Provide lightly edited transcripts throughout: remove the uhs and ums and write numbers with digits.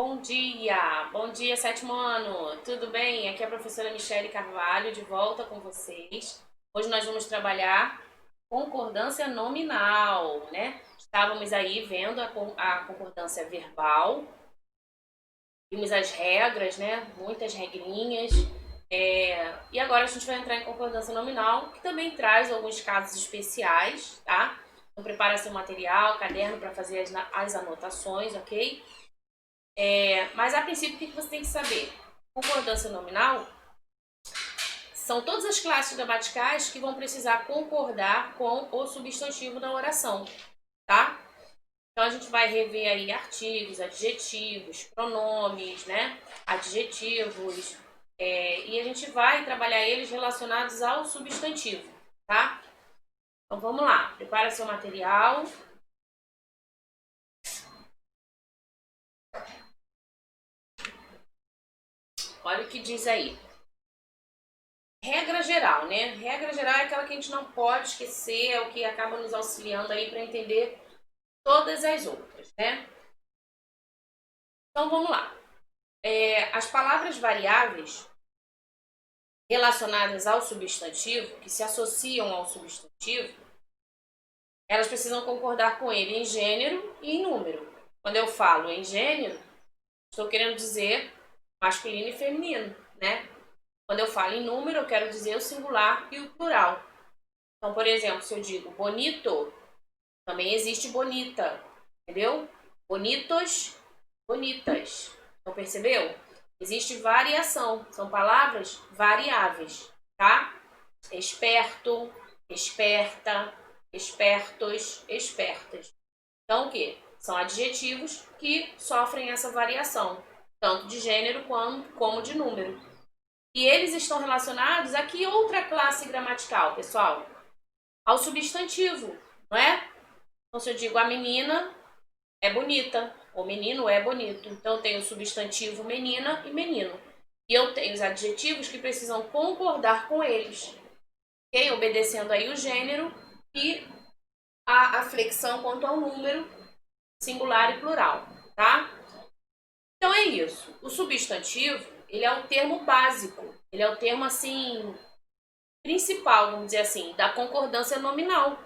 Bom dia, sétimo ano, tudo bem? Aqui é a professora Michele Carvalho, de volta com vocês. Hoje nós vamos trabalhar concordância nominal, né? Estávamos aí vendo a concordância verbal, vimos as regras, né? Muitas regrinhas. E agora a gente vai entrar em concordância nominal, que também traz alguns casos especiais, tá? Então prepara seu material, caderno para fazer as anotações, ok? Mas a princípio, o que você tem que saber? Concordância nominal são todas as classes gramaticais que vão precisar concordar com o substantivo da oração, tá? Então a gente vai rever aí artigos, adjetivos, pronomes, né? Adjetivos, e a gente vai trabalhar eles relacionados ao substantivo, tá? Então vamos lá, prepara seu material. Olha o que diz aí. Regra geral, né? Regra geral é aquela que a gente não pode esquecer, é o que acaba nos auxiliando aí para entender todas as outras, né? Então vamos lá. As palavras variáveis relacionadas ao substantivo, que se associam ao substantivo, elas precisam concordar com ele em gênero e em número. Quando eu falo em gênero, estou querendo dizer masculino e feminino, né? Quando eu falo em número, eu quero dizer o singular e o plural. Então, por exemplo, se eu digo bonito, também existe bonita, entendeu? Bonitos, bonitas. Então, percebeu? Existe variação, são palavras variáveis, tá? Esperto, esperta, espertos, espertas. Então, o quê? São adjetivos que sofrem essa variação, tanto de gênero como de número. E eles estão relacionados a que outra classe gramatical, pessoal? Ao substantivo, não é? Então, se eu digo a menina é bonita, o menino é bonito. Então, eu tenho o substantivo menina e menino. E eu tenho os adjetivos que precisam concordar com eles, ok? Obedecendo aí o gênero e a flexão quanto ao número, singular e plural, tá? Então, é isso. O substantivo, ele é o termo básico. Ele é o termo, assim, principal, vamos dizer assim, da concordância nominal,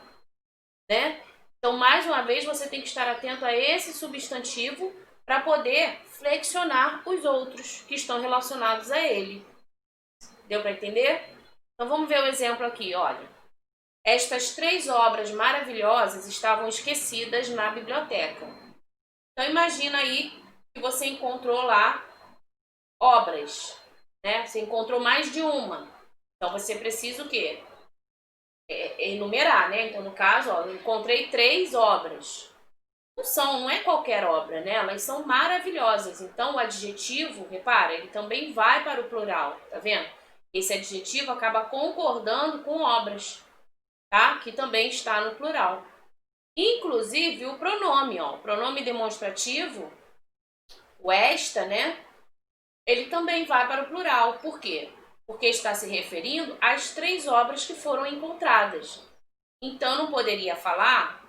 né? Então, mais uma vez, você tem que estar atento a esse substantivo para poder flexionar os outros que estão relacionados a ele. Deu para entender? Então, vamos ver o exemplo aqui, olha. Estas 3 obras maravilhosas estavam esquecidas na biblioteca. Então, imagina aí que você encontrou lá obras, né? Você encontrou mais de uma. Então, você precisa o quê? Enumerar, né? Então, no caso, ó, eu encontrei 3 obras. Não é qualquer obra, né? Elas são maravilhosas. Então, o adjetivo, repara, ele também vai para o plural, tá vendo? Esse adjetivo acaba concordando com obras, tá? Que também está no plural. Inclusive, o pronome, ó, o pronome demonstrativo, o esta, né? Ele também vai para o plural. Por quê? Porque está se referindo às 3 obras que foram encontradas. Então, não poderia falar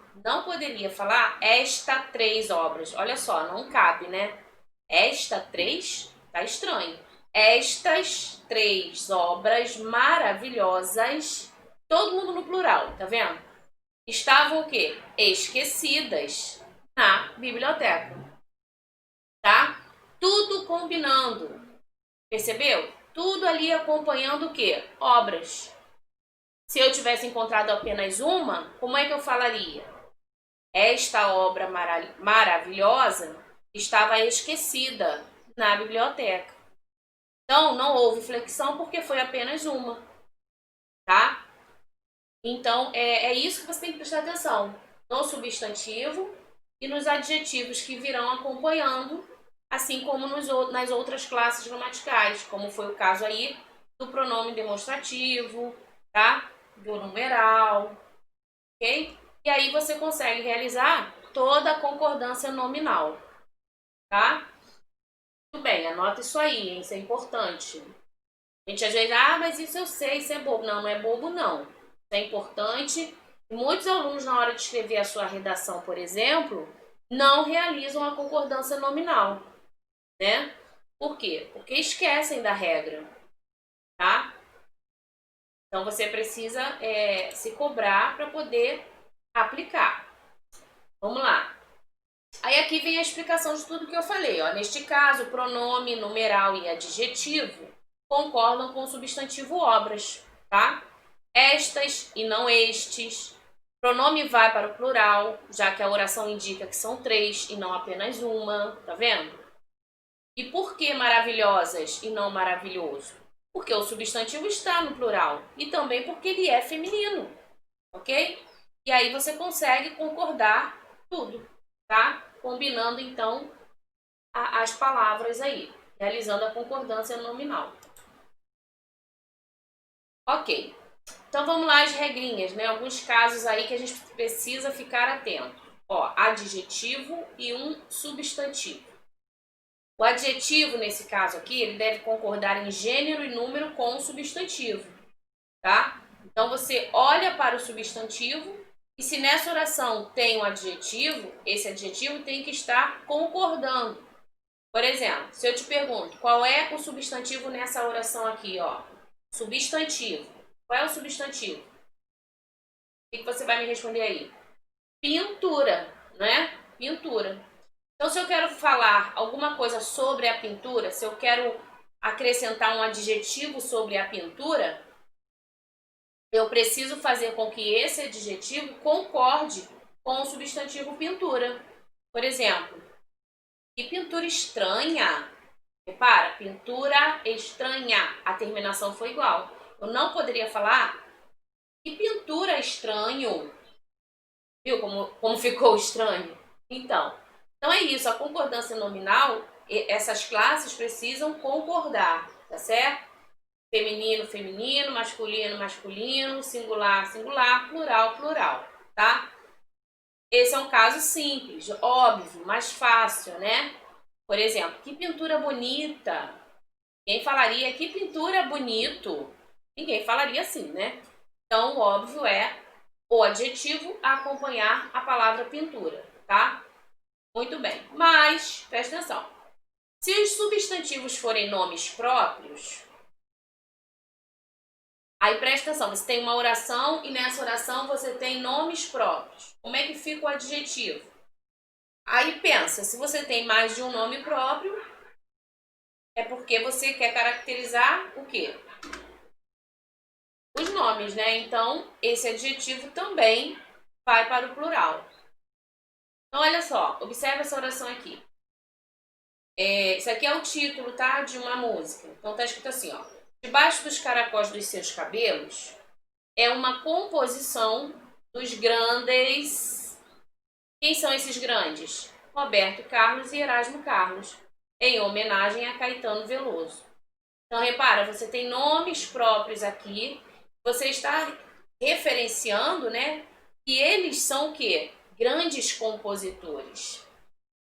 esta 3 obras. Olha só, não cabe, né? Esta 3, tá estranho. Estas 3 obras maravilhosas, todo mundo no plural, tá vendo? Estavam o quê? Esquecidas na biblioteca, tá? Tudo combinando. Percebeu? Tudo ali acompanhando o quê? Obras. Se eu tivesse encontrado apenas uma, como é que eu falaria? Esta obra maravilhosa estava esquecida na biblioteca. Então, não houve flexão porque foi apenas uma, tá? Então, é isso que você tem que prestar atenção. No substantivo e nos adjetivos que virão acompanhando, assim como nas outras classes gramaticais, como foi o caso aí do pronome demonstrativo, tá? Do numeral, ok? E aí você consegue realizar toda a concordância nominal, tá? Muito bem, anota isso aí, hein? Isso é importante. A gente às vezes, mas isso eu sei, isso é bobo. Não, não é bobo, não. Isso é importante. Muitos alunos, na hora de escrever a sua redação, por exemplo, não realizam a concordância nominal. né? Por quê? Porque esquecem da regra, tá? Então você precisa se cobrar para poder aplicar. Vamos lá. Aí aqui vem a explicação de tudo que eu falei. Ó. Neste caso, pronome, numeral e adjetivo concordam com o substantivo obras, tá? Estas e não estes. Pronome vai para o plural, já que a oração indica que são 3 e não apenas uma, tá vendo? E por que maravilhosas e não maravilhoso? Porque o substantivo está no plural e também porque ele é feminino, ok? E aí você consegue concordar tudo, tá? Combinando então as palavras aí, realizando a concordância nominal. Ok, então vamos lá as regrinhas, né? Alguns casos aí que a gente precisa ficar atento. Ó, adjetivo e um substantivo. O adjetivo, nesse caso aqui, ele deve concordar em gênero e número com o substantivo, tá? Então, você olha para o substantivo e se nessa oração tem um adjetivo, esse adjetivo tem que estar concordando. Por exemplo, se eu te pergunto, qual é o substantivo nessa oração aqui, ó? Substantivo. Qual é o substantivo? O que você vai me responder aí? Pintura, né? Pintura. Então, se eu quero falar alguma coisa sobre a pintura, se eu quero acrescentar um adjetivo sobre a pintura, eu preciso fazer com que esse adjetivo concorde com o substantivo pintura. Por exemplo, que pintura estranha. Repara, pintura estranha. A terminação foi igual. Eu não poderia falar que pintura estranho. Viu como ficou estranho? Então é isso. A concordância nominal, essas classes precisam concordar, tá certo? Feminino, feminino, masculino, masculino, singular, singular, plural, plural, tá? Esse é um caso simples, óbvio, mais fácil, né? Por exemplo, que pintura bonita. Quem falaria que pintura bonito? Ninguém falaria assim, né? Então, o óbvio é o adjetivo a acompanhar a palavra pintura, tá? Muito bem. Mas, presta atenção. Se os substantivos forem nomes próprios, aí presta atenção, você tem uma oração e nessa oração você tem nomes próprios. Como é que fica o adjetivo? Aí pensa, se você tem mais de um nome próprio, é porque você quer caracterizar o quê? Os nomes, né? Então, esse adjetivo também vai para o plural. Então, olha só, observa essa oração aqui. Isso aqui é o título, tá? De uma música. Então, tá escrito assim, ó. Debaixo dos caracóis dos seus cabelos é uma composição dos grandes. Quem são esses grandes? Roberto Carlos e Erasmo Carlos, em homenagem a Caetano Veloso. Então, repara, você tem nomes próprios aqui, você está referenciando, né? E eles são o quê? Grandes compositores.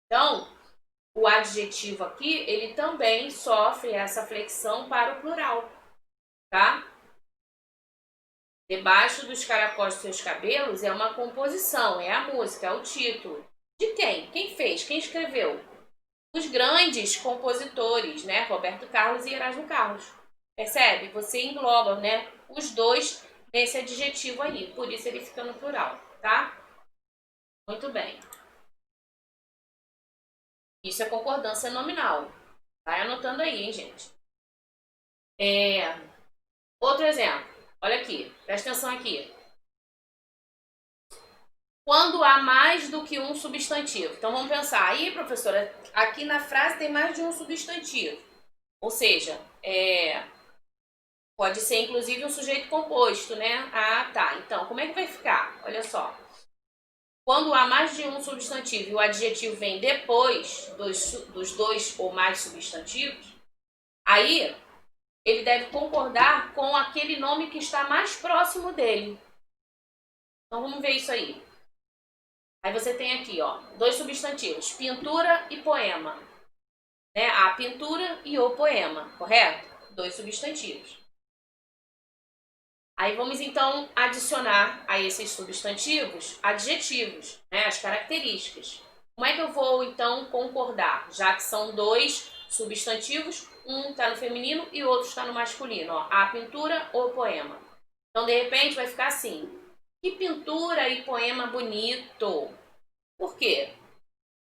Então, o adjetivo aqui, ele também sofre essa flexão para o plural, tá? Debaixo dos caracóis dos seus cabelos é uma composição, é a música, é o título. De quem? Quem fez? Quem escreveu? Os grandes compositores, né? Roberto Carlos e Erasmo Carlos. Percebe? Você engloba, né? Os dois nesse adjetivo aí, por isso ele fica no plural, tá? Muito bem. Isso é concordância nominal. Vai anotando aí, hein, gente? Outro exemplo. Olha aqui, presta atenção aqui. Quando há mais do que um substantivo. Então vamos pensar. Aí, professora, aqui na frase tem mais de um substantivo. Ou seja, pode ser inclusive um sujeito composto, né? Ah, tá. Então, como é que vai ficar? Olha só. Quando há mais de um substantivo e o adjetivo vem depois dos dois ou mais substantivos, aí ele deve concordar com aquele nome que está mais próximo dele. Então vamos ver isso aí. Aí você tem aqui, ó, dois substantivos, pintura e poema. Né? A pintura e o poema, correto? Dois substantivos. Aí vamos então adicionar a esses substantivos adjetivos, né? As características. Como é que eu vou então concordar? Já que são dois substantivos, um está no feminino e outro está no masculino. Ó, a pintura ou poema. Então, de repente, vai ficar assim. Que pintura e poema bonito. Por quê?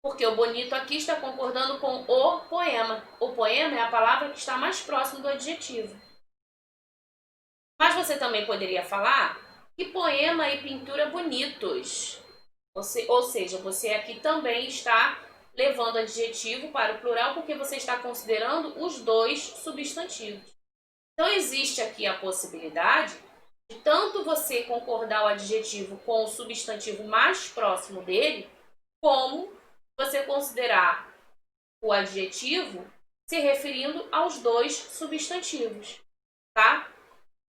Porque o bonito aqui está concordando com o poema. O poema é a palavra que está mais próximo do adjetivo. Mas você também poderia falar que poema e pintura bonitos. Ou seja, você aqui também está levando adjetivo para o plural porque você está considerando os dois substantivos. Então, existe aqui a possibilidade de tanto você concordar o adjetivo com o substantivo mais próximo dele, como você considerar o adjetivo se referindo aos dois substantivos, tá?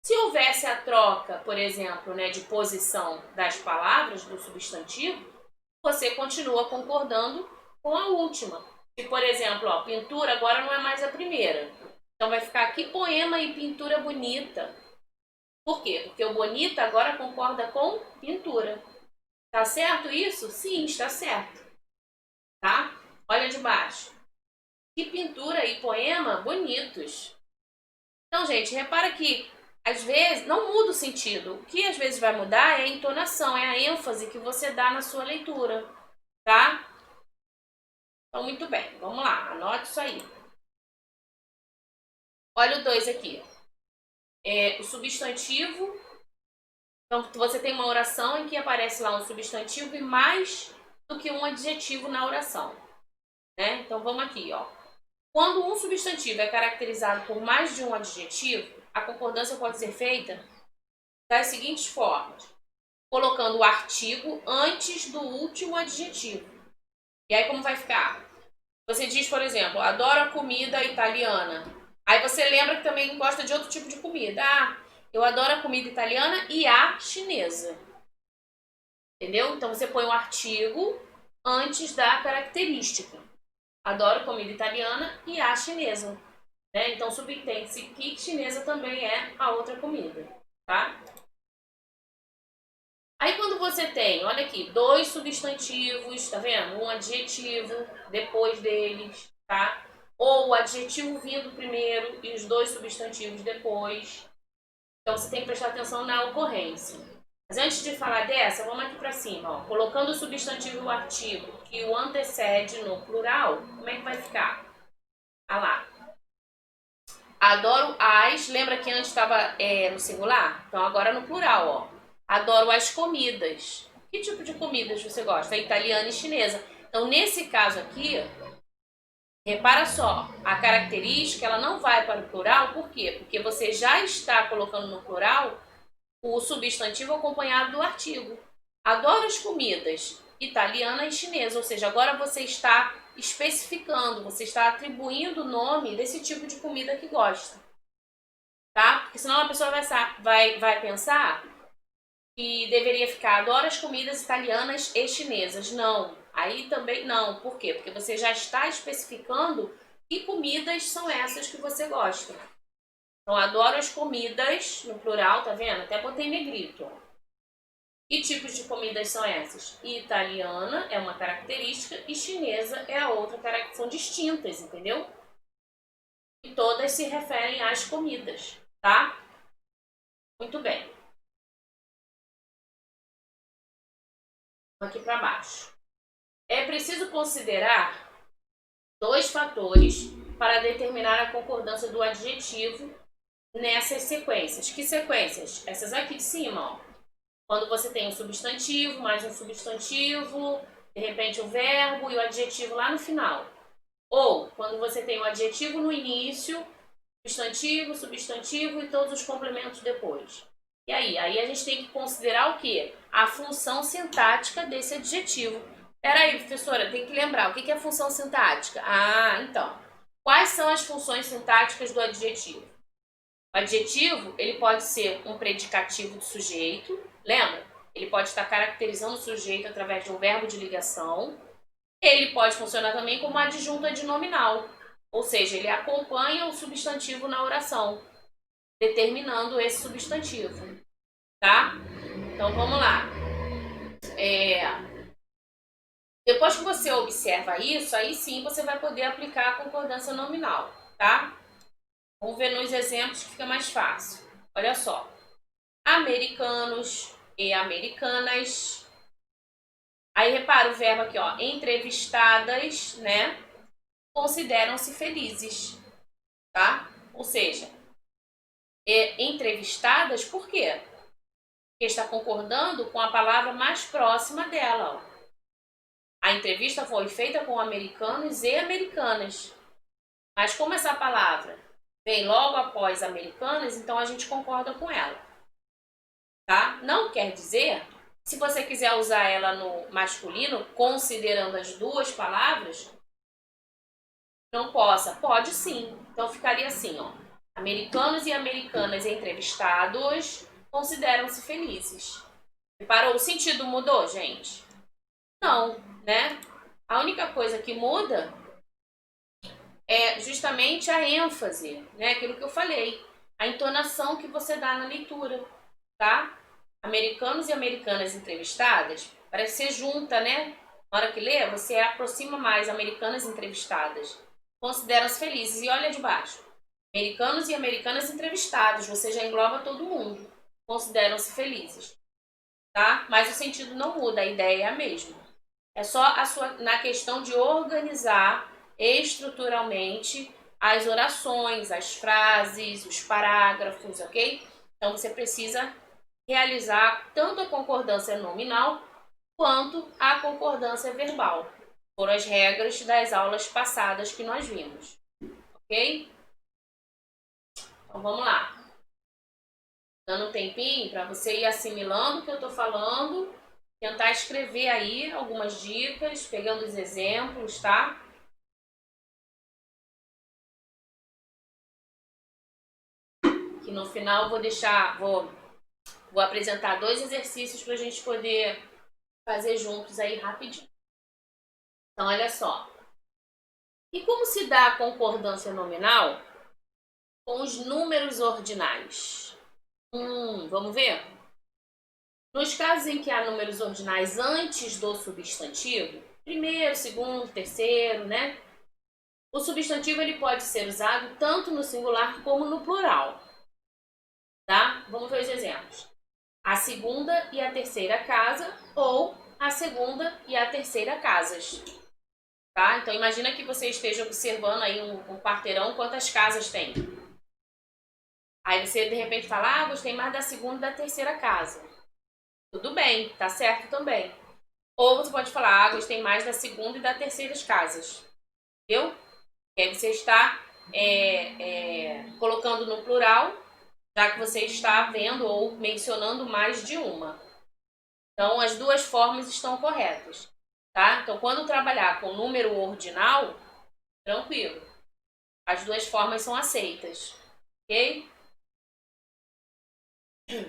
Se houvesse a troca, por exemplo, né, de posição das palavras do substantivo, você continua concordando com a última. Se, por exemplo, ó, pintura agora não é mais a primeira. Então vai ficar aqui poema e pintura bonita. Por quê? Porque o bonita agora concorda com pintura. Tá certo isso? Sim, está certo. Tá? Olha de baixo. Que pintura e poema bonitos. Então, gente, repara que às vezes não muda o sentido. O que às vezes vai mudar é a entonação, é a ênfase que você dá na sua leitura. Tá? Então, muito bem. Vamos lá. Anote isso aí. Olha o 2 aqui. O substantivo. Então, você tem uma oração em que aparece lá um substantivo e mais do que um adjetivo na oração. Né? Então, vamos aqui, ó. Quando um substantivo é caracterizado por mais de um adjetivo, a concordância pode ser feita das seguintes formas. Colocando o artigo antes do último adjetivo. E aí, como vai ficar? Você diz, por exemplo, adoro a comida italiana. Aí você lembra que também gosta de outro tipo de comida. Ah, eu adoro a comida italiana e a chinesa. Entendeu? Então você põe o artigo antes da característica. Adoro comida italiana e a chinesa. Né? Então subentende-se que chinesa também é a outra comida. Tá? Aí quando você tem, olha aqui, dois substantivos, tá vendo? Um adjetivo depois deles, tá? Ou o adjetivo vindo primeiro e os dois substantivos depois. Então você tem que prestar atenção na ocorrência. Mas antes de falar dessa, vamos aqui para cima, ó. Colocando o substantivo e o artigo que o antecede no plural, como é que vai ficar? Ah lá. Adoro as, lembra que antes estava no singular? Então agora no plural, ó. Adoro as comidas. Que tipo de comidas você gosta? Italiana e chinesa. Então nesse caso aqui, repara só, a característica ela não vai para o plural, por quê? Porque você já está colocando no plural o substantivo acompanhado do artigo. Adoro as comidas italiana e chinesa, ou seja, agora você está especificando, você está atribuindo o nome desse tipo de comida que gosta. Tá? Porque senão a pessoa vai pensar que deveria ficar adoro as comidas italianas e chinesas. Não, aí também não. Por quê? Porque você já está especificando que comidas são essas que você gosta. Então, adoro as comidas, no plural, tá vendo? Até botei em negrito. Que tipos de comidas são essas? Italiana é uma característica e chinesa é a outra característica. São distintas, entendeu? E todas se referem às comidas, tá? Muito bem. Aqui para baixo. É preciso considerar dois fatores para determinar a concordância do adjetivo nessas sequências. Que sequências? Essas aqui de cima, ó. Quando você tem um substantivo, mais um substantivo, de repente o verbo e o adjetivo lá no final. Ou quando você tem o adjetivo no início, substantivo e todos os complementos depois. E aí? Aí a gente tem que considerar o quê? A função sintática desse adjetivo. Peraí, professora, tem que lembrar, o que é função sintática? Ah, então. Quais são as funções sintáticas do adjetivo? O adjetivo, ele pode ser um predicativo do sujeito, lembra? Ele pode estar caracterizando o sujeito através de um verbo de ligação. Ele pode funcionar também como adjunto adnominal, ou seja, ele acompanha o substantivo na oração, determinando esse substantivo, tá? Então, vamos lá. Depois que você observa isso, aí sim você vai poder aplicar a concordância nominal, tá? Vamos ver nos exemplos que fica mais fácil. Olha só. Americanos e americanas. Aí repara o verbo aqui, ó. Entrevistadas, né? Consideram-se felizes, tá? Ou seja, entrevistadas por quê? Porque está concordando com a palavra mais próxima dela, ó. A entrevista foi feita com americanos e americanas. Mas como essa palavra vem logo após americanas, então a gente concorda com ela, tá? Não quer dizer, se você quiser usar ela no masculino, considerando as duas palavras, não possa. Pode sim. Então ficaria assim, ó. Americanos e americanas entrevistados consideram-se felizes. Reparou? O sentido mudou, gente? Não, né? A única coisa que muda é justamente a ênfase, né? Aquilo que eu falei, a entonação que você dá na leitura, tá? Americanos e americanas entrevistadas, parece ser junta, né? Na hora que lê, você aproxima mais americanas entrevistadas. Consideram-se felizes. E olha de baixo. Americanos e americanas entrevistados, você já engloba todo mundo. Consideram-se felizes, tá? Mas o sentido não muda, a ideia é a mesma. É só na questão de organizar estruturalmente as orações, as frases, os parágrafos, ok? Então você precisa realizar tanto a concordância nominal quanto a concordância verbal. Foram as regras das aulas passadas que nós vimos, ok? Então vamos lá. Dando um tempinho para você ir assimilando o que eu estou falando, tentar escrever aí algumas dicas, pegando os exemplos, tá? Que no final vou apresentar 2 exercícios para a gente poder fazer juntos aí rapidinho. Então, olha só. E como se dá a concordância nominal com os números ordinais? Vamos ver? Nos casos em que há números ordinais antes do substantivo, primeiro, segundo, terceiro, né? O substantivo ele pode ser usado tanto no singular como no plural, tá? Vamos ver os exemplos. A segunda e a terceira casa ou a segunda e a terceira casas, tá? Então imagina que você esteja observando aí um quarteirão, quantas casas tem. Aí você de repente fala, gostei mais da segunda e da terceira casa. Tudo bem, tá certo também. Ou você pode falar, gostei mais da segunda e da terceira casas. Entendeu? Que aí você está colocando no plural, já que você está vendo ou mencionando mais de uma. Então, as duas formas estão corretas, tá? Então, quando trabalhar com número ordinal, tranquilo. As duas formas são aceitas, ok?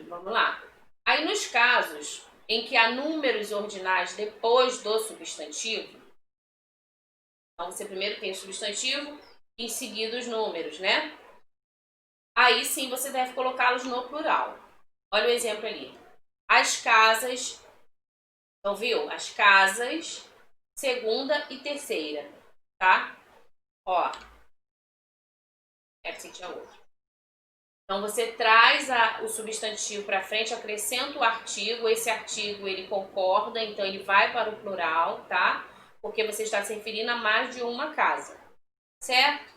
Vamos lá. Aí, nos casos em que há números ordinais depois do substantivo, então você primeiro tem o substantivo e em seguida os números, né? Aí sim você deve colocá-los no plural. Olha o exemplo ali. As casas, então viu? As casas, segunda e terceira, tá? Ó, assim tinha outro. Então você traz o substantivo para frente, acrescenta o artigo, esse artigo ele concorda, então ele vai para o plural, tá? Porque você está se referindo a mais de uma casa, certo?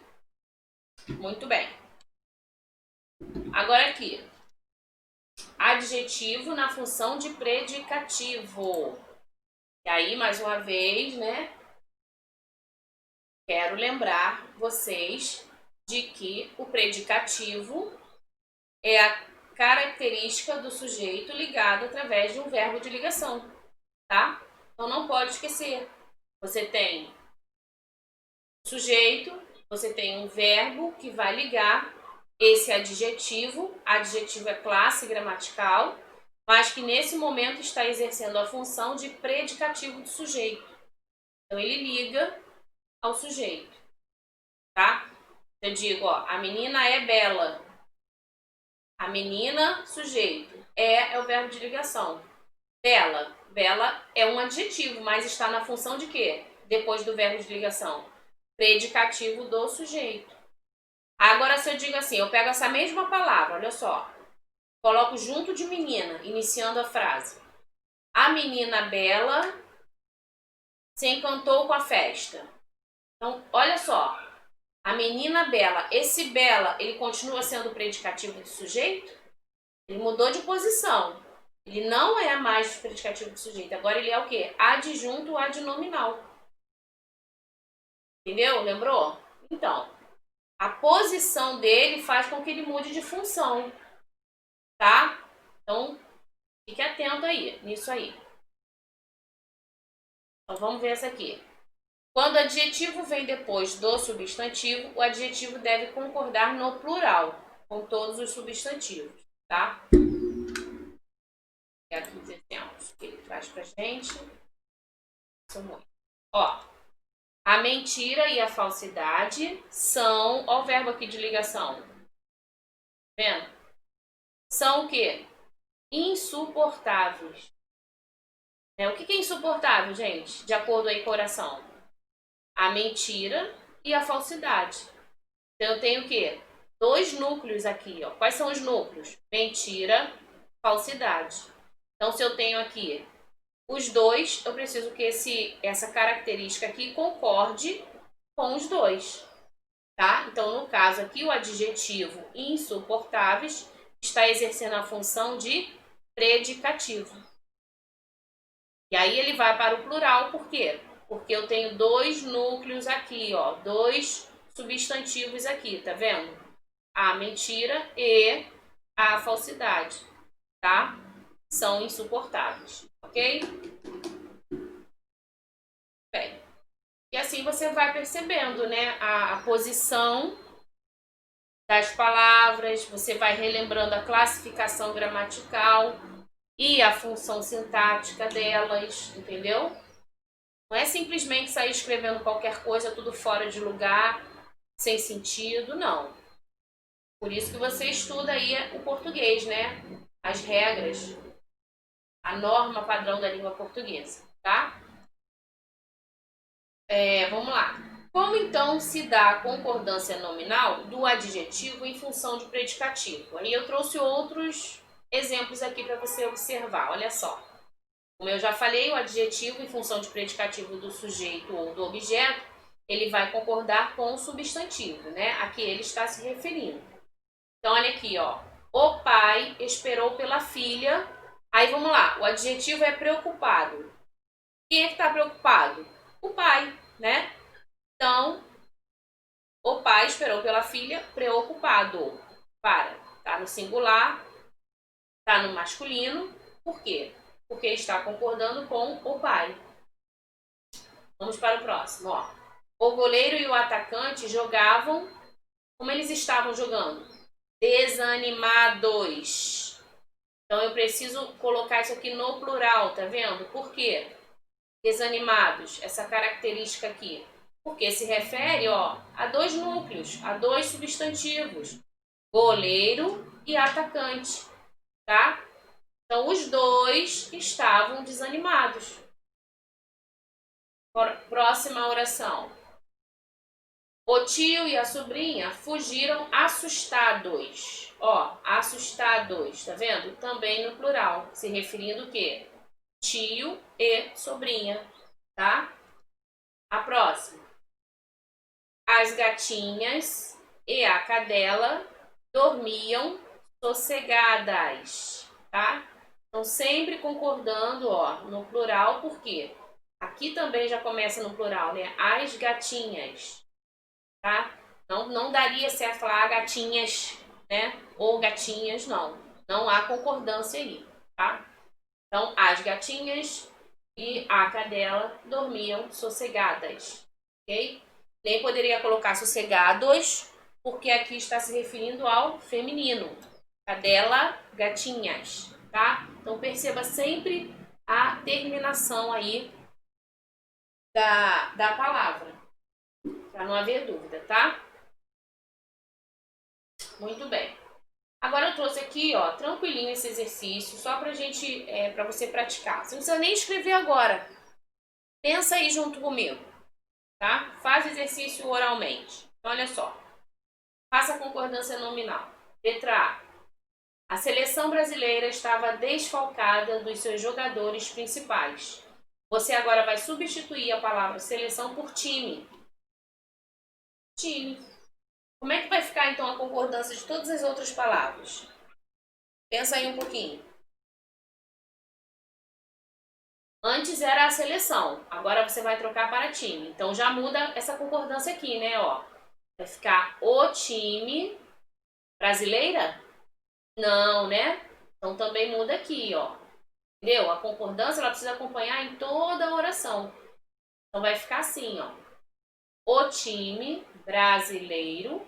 Muito bem. Agora aqui, adjetivo na função de predicativo. E aí, mais uma vez, né? Quero lembrar vocês de que o predicativo é a característica do sujeito ligado através de um verbo de ligação, tá? Então não pode esquecer. Você tem sujeito, você tem um verbo que vai ligar esse adjetivo. Adjetivo é classe gramatical, mas que nesse momento está exercendo a função de predicativo do sujeito. Então ele liga ao sujeito, tá? Eu digo, ó, a menina é bela. A menina, sujeito. É o verbo de ligação. Bela. Bela é um adjetivo, mas está na função de quê? Depois do verbo de ligação. Predicativo do sujeito. Agora, se eu digo assim, eu pego essa mesma palavra, olha só. Coloco junto de menina, iniciando a frase. A menina Bela se encantou com a festa. Então, olha só. A menina Bela. Esse Bela, ele continua sendo o predicativo do sujeito? Ele mudou de posição. Ele não é mais o predicativo do sujeito. Agora ele é o quê? Adjunto adnominal. Entendeu? Lembrou? Então, a posição dele faz com que ele mude de função. Tá? Então, fique atento aí, nisso aí. Então, vamos ver essa aqui. Quando o adjetivo vem depois do substantivo, o adjetivo deve concordar no plural, com todos os substantivos, tá? É aqui os exemplos que ele traz pra gente. São muitos. Ó, a mentira e a falsidade são... Ó o verbo aqui de ligação. Tá vendo? São o quê? Insuportáveis. O que é insuportável, gente? De acordo aí com a oração. A mentira e a falsidade. Então, eu tenho o quê? 2 núcleos aqui, ó. Quais são os núcleos? Mentira, falsidade. Então, se eu tenho aqui os dois, eu preciso que essa característica aqui concorde com os dois, tá? Então, no caso aqui, o adjetivo insuportáveis está exercendo a função de predicativo. E aí ele vai para o plural, por quê? Porque eu tenho 2 núcleos aqui, ó, 2 substantivos aqui, tá vendo? A mentira e a falsidade, tá? São insuportáveis, ok? Bem, e assim você vai percebendo, né, a posição das palavras, você vai relembrando a classificação gramatical e a função sintática delas, entendeu? Não é simplesmente sair escrevendo qualquer coisa, tudo fora de lugar, sem sentido, não. Por isso que você estuda aí o português, né? As regras, a norma padrão da língua portuguesa, tá? Vamos lá. Como então se dá a concordância nominal do adjetivo em função de predicativo? Aí eu trouxe outros exemplos aqui para você observar, olha só. Como eu já falei, o adjetivo em função de predicativo do sujeito ou do objeto, ele vai concordar com o substantivo, né? A que ele está se referindo. Então, olha aqui, ó. O pai esperou pela filha. Aí, vamos lá. O adjetivo é preocupado. Quem é que está preocupado? O pai, né? Então, o pai esperou pela filha preocupado. Tá no singular, tá no masculino. Por quê? Porque está concordando com o pai. Vamos para o próximo, ó. O goleiro e o atacante jogavam. Como eles estavam jogando? Desanimados. Então eu preciso colocar isso aqui no plural, tá vendo? Por quê? Desanimados, essa característica aqui. Porque se refere, ó, a 2 núcleos, a 2 substantivos. Goleiro e atacante, tá? Então os 2 estavam desanimados. Próxima oração. O tio e a sobrinha fugiram assustados. Ó, assustados, tá vendo? Também no plural, se referindo o quê? Tio e sobrinha, tá? A próxima. As gatinhas e a cadela dormiam sossegadas, tá? Então, sempre concordando, ó, no plural, por quê? Aqui também já começa no plural, né? As gatinhas, tá? Não daria certo falar gatinhas, né? Ou gatinhas, não. Não há concordância aí, tá? Então, as gatinhas e a cadela dormiam sossegadas, ok? Nem poderia colocar sossegados, porque aqui está se referindo ao feminino. Cadela, gatinhas, tá? Então, perceba sempre a terminação aí da palavra, para não haver dúvida, tá? Muito bem. Agora eu trouxe aqui, ó, tranquilinho esse exercício, só pra gente, pra você praticar. Você não precisa nem escrever agora. Pensa aí junto comigo, tá? Faz exercício oralmente. Então, olha só. Faça a concordância nominal. Letra A. A seleção brasileira estava desfalcada dos seus jogadores principais. Você agora vai substituir a palavra seleção por time. Time. Como é que vai ficar então a concordância de todas as outras palavras? Pensa aí um pouquinho. Antes era a seleção, agora você vai trocar para time. Então já muda essa concordância aqui, né? Ó, vai ficar o time brasileira? Não, né? Então também muda aqui, ó. Entendeu? A concordância ela precisa acompanhar em toda a oração. Então vai ficar assim, ó. O time brasileiro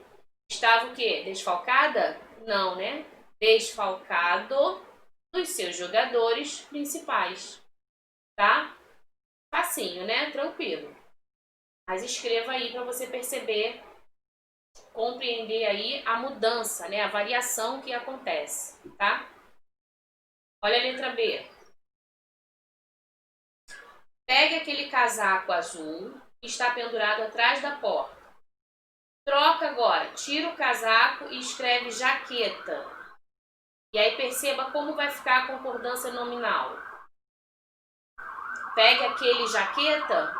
estava o quê? Desfalcada? Não, né? Desfalcado dos seus jogadores principais, tá? Facinho, né? Tranquilo. Mas escreva aí para você perceber, compreender aí a mudança, né? A variação que acontece, tá? Olha a letra B. Pegue aquele casaco azul que está pendurado atrás da porta. Troca agora, tira o casaco e escreve jaqueta. E aí perceba como vai ficar a concordância nominal. Pegue aquele jaqueta?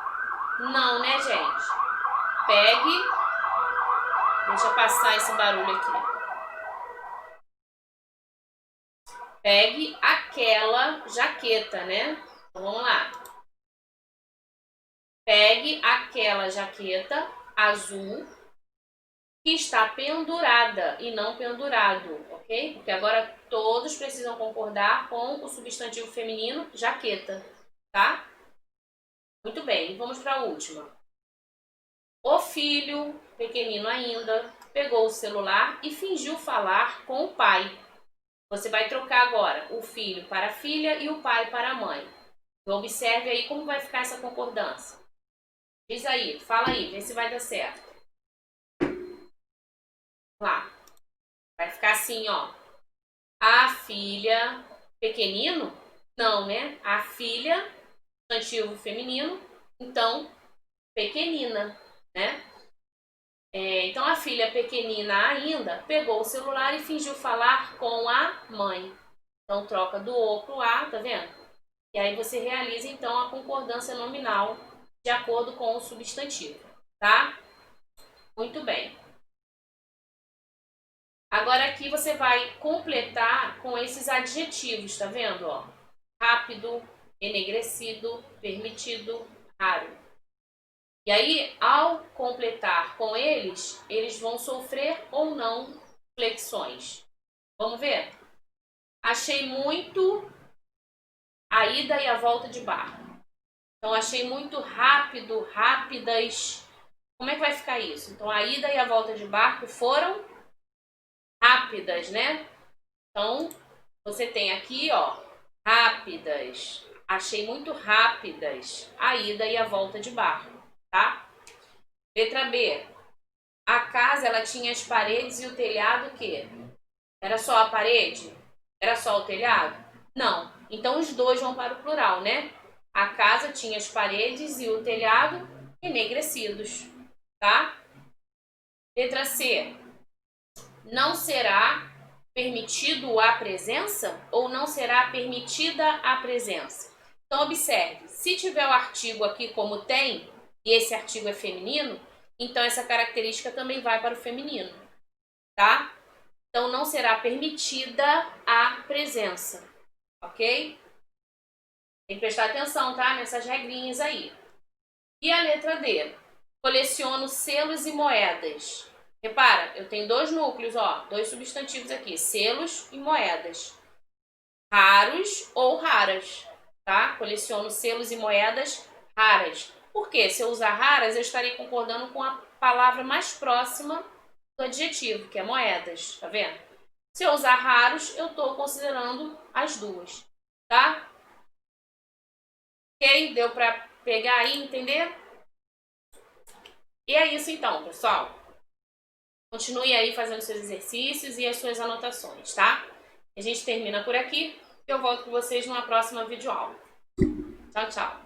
Não, né, gente? Pegue. Deixa eu passar esse barulho aqui. Pegue aquela jaqueta, né? Então, vamos lá. Pegue aquela jaqueta azul que está pendurada e não pendurado, ok? Porque agora todos precisam concordar com o substantivo feminino jaqueta, tá? Muito bem, vamos para a última. O filho, pequenino ainda, pegou o celular e fingiu falar com o pai. Você vai trocar agora o filho para a filha e o pai para a mãe. Então, observe aí como vai ficar essa concordância. Diz aí, fala aí, vê se vai dar certo. Lá. Vai ficar assim, ó. A filha, pequenino? Não, né? A filha, substantivo feminino, então, pequenina, né? Então, a filha pequenina ainda pegou o celular e fingiu falar com a mãe. Então, troca do o pro a, tá vendo? E aí você realiza, então, a concordância nominal de acordo com o substantivo, tá? Muito bem. Agora aqui você vai completar com esses adjetivos, tá vendo? Ó? Rápido, enegrecido, permitido, raro. E aí, ao completar com eles, eles vão sofrer ou não flexões. Vamos ver? Achei muito a ida e a volta de barco. Então, achei muito rápido, rápidas. Como é que vai ficar isso? Então, a ida e a volta de barco foram rápidas, né? Então, você tem aqui, ó, rápidas. Achei muito rápidas a ida e a volta de barco, tá? Letra B. A casa, ela tinha as paredes e o telhado o quê? Era só a parede? Era só o telhado? Não. Então, os dois vão para o plural, né? A casa tinha as paredes e o telhado enegrecidos, tá? Letra C. Não será permitido a presença ou não será permitida a presença? Então, observe, se tiver o artigo aqui como tem, e esse artigo é feminino, então essa característica também vai para o feminino, tá? Então, não será permitida a presença, ok? Tem que prestar atenção, tá? Nessas regrinhas aí. E a letra D? Coleciono selos e moedas. Repara, eu tenho dois núcleos, ó, dois substantivos aqui, selos e moedas. Raros ou raras, tá? Coleciono selos e moedas raras. Por quê? Se eu usar raras, eu estarei concordando com a palavra mais próxima do adjetivo, que é moedas, tá vendo? Se eu usar raros, eu estou considerando as duas, tá? Ok? Deu para pegar aí, entender? E é isso então, pessoal. Continue aí fazendo seus exercícios e as suas anotações, tá? A gente termina por aqui e eu volto com vocês numa próxima videoaula. Tchau, tchau!